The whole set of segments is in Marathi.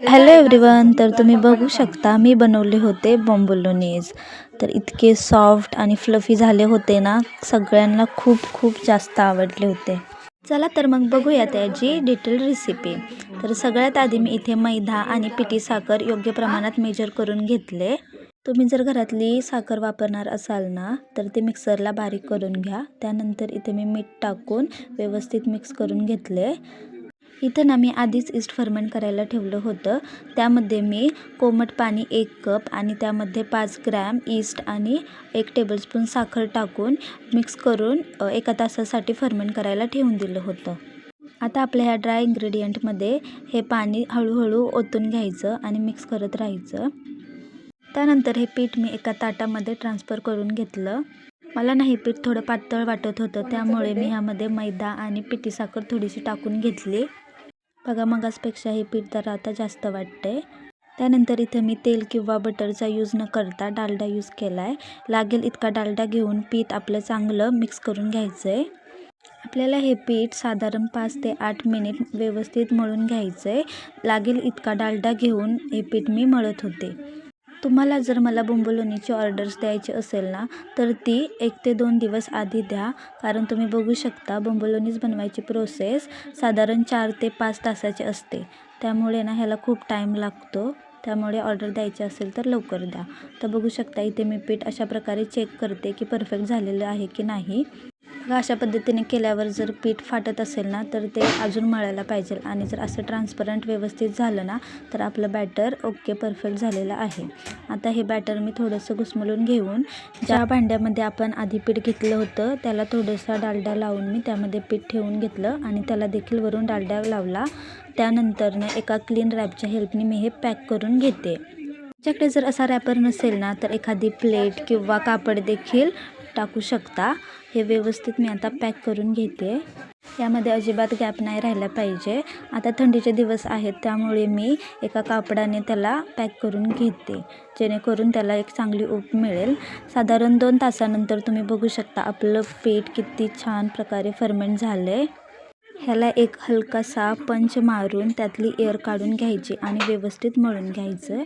हॅलो एव्हरीवन, तर तुम्ही बघू शकता मी बनवले होते बोंबोलोनीज. तर इतके सॉफ्ट आणि फ्लफी झाले होते ना, सगळ्यांना खूप खूप जास्त आवडले होते. चला तर मग बघूया त्याची डिटेल रेसिपी. तर सगळ्यात आधी मी इथे मैदा आणि पिठी साखर योग्य प्रमाणात मेजर करून घेतले. तुम्ही जर घरातली साखर वापरणार असाल ना, तर ते मिक्सरला बारीक करून घ्या. त्यानंतर इथे मी मीठ टाकून व्यवस्थित मिक्स करून घेतले. इथं ना मी आधीच ईस्ट फर्मेंट करायला ठेवलं होतं. त्यामध्ये मी कोमट पाणी 1 कप आणि त्यामध्ये 5 ग्रॅम ईस्ट आणि 1 टेबलस्पून साखर टाकून मिक्स करून 1 तासासाठी फर्मेंट करायला ठेवून दिलं होतं. आता आपल्या ह्या ड्राय इन्ग्रेडियंटमध्ये हे पाणी हळूहळू ओतून घ्यायचं आणि मिक्स करत राहायचं. त्यानंतर हे पीठ मी एका ताटामध्ये ट्रान्सफर करून घेतलं. मला ना हे पीठ थोडं पातळ वाटत होतं, त्यामुळे मी ह्यामध्ये मैदा आणि पिठी साखर थोडीशी टाकून घेतली. बघा, मगासपेक्षा हे पीठ जरा आता जास्त वाटतंय. त्यानंतर इथं मी तेल किंवा बटरचा यूज न करता डालडा यूज केला आहे. लागेल इतका डालडा घेऊन पीठ आपलं चांगलं मिक्स करून घ्यायचं आहे. आपल्याला हे पीठ साधारण 5 ते 8 मिनिट व्यवस्थित मळून घ्यायचं आहे. लागेल इतका डालडा घेऊन हे पीठ मी मळत होते. तुम्हाला जर मला बोंबोलोनीची ऑर्डर्स द्यायची असेल ना, तर ती 1 ते 2 दिवस आधी द्या. कारण तुम्ही बघू शकता बोंबोलोनीज बनवायची प्रोसेस साधारण 4 ते 5 तासाची असते. त्यामुळे ना ह्याला खूप टाईम लागतो. त्यामुळे ऑर्डर द्यायची असेल तर लवकर द्या. तर बघू शकता इथे मी पीठ अशा प्रकारे चेक करते की परफेक्ट झालेलं आहे की नाही. अशा पद्धतीने केल्यावर जर पीठ फाटत असेल ना, तर ते अजून मळायला पाहिजे आणि जर असं ट्रान्सपरंट व्यवस्थित झालं ना, तर आपलं बॅटर ओके परफेक्ट झालेलं आहे. आता हे बॅटर मी थोडंसं घुसमळून घेऊन ज्या भांड्यामध्ये आपण आधी पीठ घेतलं होतं त्याला थोडासा डालडा लावून मी त्यामध्ये पीठ ठेवून घेतलं आणि त्याला देखील वरून डालडा लावला. त्यानंतरनं एका क्लीन रॅपच्या हेल्पने मी हे पॅक करून घेते. तुमच्याकडे जर असा रॅपर नसेल ना, तर एखादी प्लेट किंवा कापड देखील टाकू शकता. हे व्यवस्थित मी आता पॅक करून घेते. यामध्ये अजिबात गॅप नाही राहिला पाहिजे. आता थंडीचे दिवस आहेत, त्यामुळे मी एका कापडाने त्याला पॅक करून घेते, जेणेकरून त्याला एक चांगली ऊब मिळेल. साधारण 2 तासानंतर तुम्ही बघू शकता आपलं पीठ किती छान प्रकारे फर्मेंट झालं आहे. ह्याला एक हलकासा पंच मारून त्यातली एअर काढून घ्यायची आणि व्यवस्थित मळून घ्यायचं.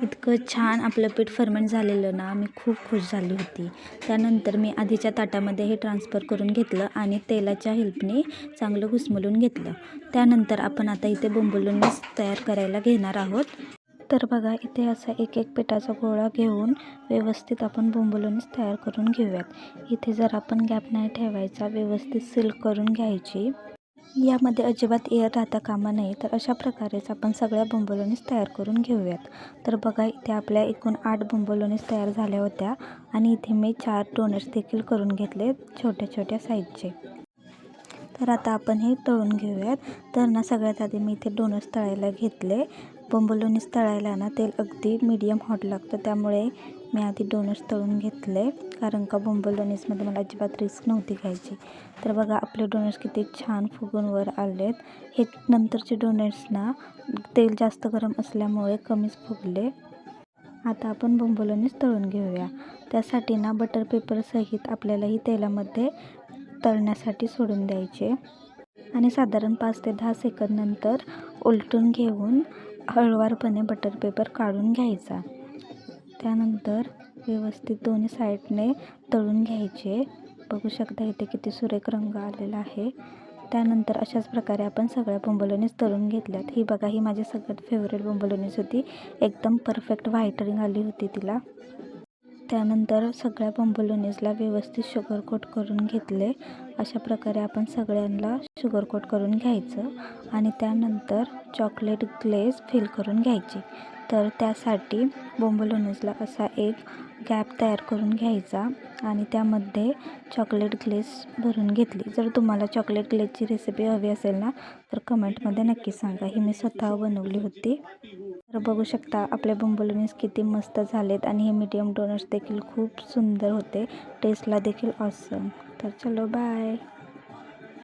इतकं छान आपलं पीठ फर्मेंट झालेलं ना, मी खूप खुश झाली होती. त्यानंतर मी आधीच्या ताटामध्ये हे ट्रान्सफर करून घेतलं आणि तेलाच्या हेल्पने चांगलं घुसमळून घेतलं. त्यानंतर आपण आता इथे बोंबोलोनीज तयार करायला घेणार आहोत. तर बघा, इथे असा एक पिठाचा गोळा घेऊन व्यवस्थित आपण बोंबोलोनीज तयार करून घेऊयात. इथे जर आपण गॅप नाही ठेवायचा, व्यवस्थित सील करून घ्यायची. यामध्ये अजिबात एअर राहता कामा नये. तर अशा प्रकारेच आपण सगळ्या बोंबोलोनीज तयार करून घेऊयात. तर बघा, इथे आपल्या एकूण 8 बोंबोलोनीज तयार झाल्या होत्या आणि इथे मी 4 डोनट्स देखील करून घेतले छोट्या छोट्या साईजचे. तर आता आपण हे तळून घेऊयात. तर ना सगळ्यात आधी मी इथे डोनट्स तळायला घेतले. बोंबोलोनीज तळायला ना तेल अगदी मीडियम हॉट लागतं, त्यामुळे मी आधी डोनट्स तळून घेतले. कारण का बोंबोलोनीजमध्ये मला अजिबात रिस्क नव्हती घ्यायची. तर बघा, आपले डोनट्स किती छान फुगून वर आलेत. हे नंतरचे डोनट्स ना तेल जास्त गरम असल्यामुळे कमीच फुगले. आता आपण बोंबोलोनीज तळून घेऊया. त्यासाठी ना बटर पेपर सहित आपल्याला ही तेलामध्ये तळण्यासाठी सोडून द्यायचे आणि साधारण 5 ते 10 सेकंद नंतर उलटून घेऊन हळुवारपणे बटर पेपर काढून घ्यायचा. त्यानंतर व्यवस्थित दोन्ही साईडने तळून घ्यायचे. बघू शकता इथे किती सुरेख रंग आलेला आहे. त्यानंतर अशाच प्रकारे आपण सगळ्या बोंबोलोनीज तळून घेतल्यात. ही बघा, ही माझी सगळ्यात फेवरेट बोंबोलोनीज होती. एकदम परफेक्ट व्हाईट रिंग आली होती तिला. त्यानंतर सगळ्या बोंबोलोनीजला व्यवस्थित शुगर कोट करून घेतले. अशा प्रकारे आपण सगळ्यांना शुगर कोट करून घ्यायचं आणि त्यानंतर चॉकलेट ग्लेज फिल करून घ्यायची. तर त्यासाठी बोंबोलोनीजला असा एक गॅप तयार करून घ्यायचा आणि त्यामध्ये चॉकलेट ग्लेज भरून घेतली. जर तुम्हाला चॉकलेट ग्लेजची रेसिपी हवी असेल ना, तर कमेंटमध्ये नक्की सांगा. ही मी स्वतः बनवली होती. तर बघू शकता आपले बोंबोलोनीज किती मस्त झालेत आणि हे मीडियम डोनट्स देखील खूप सुंदर होते. टेस्टला देखील ऑसम. तर चलो, बाय.